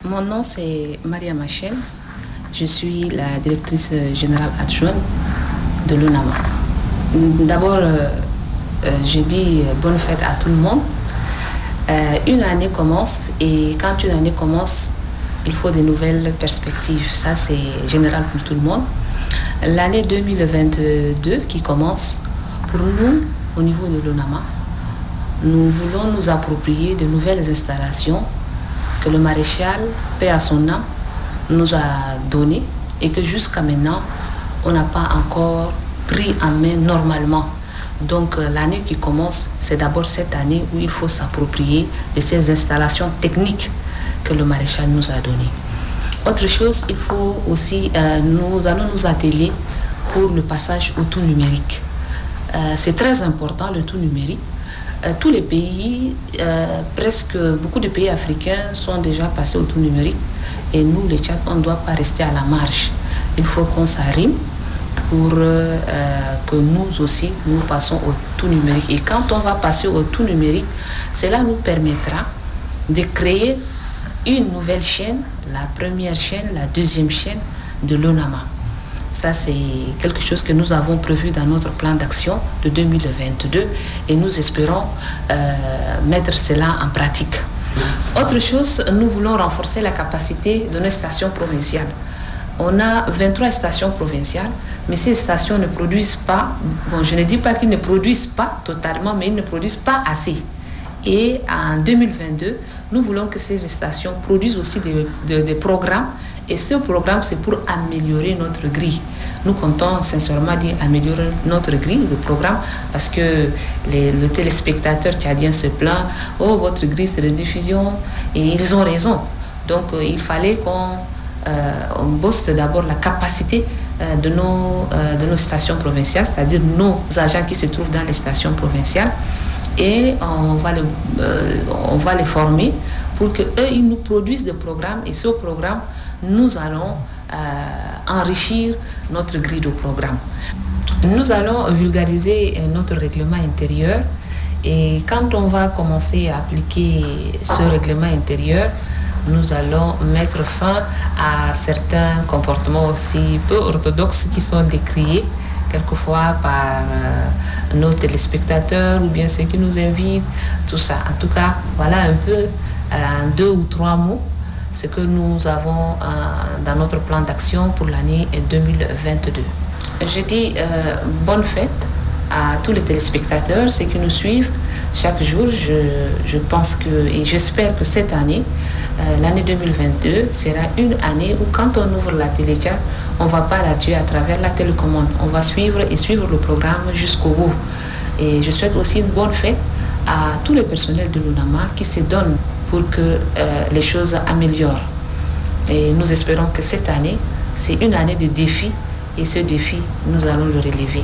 Mon nom c'est Maria Machen. Je suis la directrice générale adjointe de l'UNAMA. D'abord, je dis bonne fête à tout le monde. Une année commence et quand une année commence, il faut de nouvelles perspectives. Ça, c'est général pour tout le monde. L'année 2022 qui commence, pour nous, au niveau de l'UNAMA, nous voulons nous approprier de nouvelles installations que le maréchal, paix à son âme, nous a données et que jusqu'à maintenant, on n'a pas encore pris en main normalement. Donc l'année qui commence, c'est d'abord cette année où il faut s'approprier de ces installations techniques que le maréchal nous a données. Autre chose, il faut aussi, nous allons nous atteler pour le passage au tout numérique. C'est très important le tout numérique. Tous les pays, presque beaucoup de pays africains sont déjà passés au tout numérique et nous, les Tchad, on ne doit pas rester à la marge. Il faut qu'on s'arrime pour que nous aussi, nous passons au tout numérique. Et quand on va passer au tout numérique, cela nous permettra de créer une nouvelle chaîne, la première chaîne, la deuxième chaîne de l'UNAMA. Ça, c'est quelque chose que nous avons prévu dans notre plan d'action de 2022 et nous espérons mettre cela en pratique. Autre chose, nous voulons renforcer la capacité de nos stations provinciales. On a 23 stations provinciales, mais ces stations ne produisent pas, bon, je ne dis pas qu'ils ne produisent pas totalement, mais ils ne produisent pas assez. Et en 2022, nous voulons que ces stations produisent aussi des programmes. Et ce programme, c'est pour améliorer notre grille. Nous comptons sincèrement dire améliorer notre grille, le programme, parce que le téléspectateur tchadien se plaint, oh, votre grille, c'est de diffusion. Et ils ont raison. Donc, il fallait qu'on booste d'abord la capacité de nos stations provinciales, c'est-à-dire nos agents qui se trouvent dans les stations provinciales. Et on va les former pour qu'eux, ils nous produisent des programmes. Et ce programme, nous allons enrichir notre grille de programme. Nous allons vulgariser notre règlement intérieur. Et quand on va commencer à appliquer ce règlement intérieur, nous allons mettre fin à certains comportements aussi peu orthodoxes qui sont décriés quelquefois par nos téléspectateurs ou bien ceux qui nous invitent, tout ça. En tout cas, voilà un peu en 2 ou 3 mots ce que nous avons dans notre plan d'action pour l'année 2022. Je dis bonne fête à tous les téléspectateurs, ceux qui nous suivent chaque jour. Je pense que et j'espère que cette année, l'année 2022, sera une année où quand on ouvre la télé Tchad, on ne va pas la tuer à travers la télécommande. On va suivre le programme jusqu'au bout. Et je souhaite aussi une bonne fête à tous les personnels de l'UNAMA qui se donnent pour que les choses améliorent. Et nous espérons que cette année, c'est une année de défi et ce défi, nous allons le relever.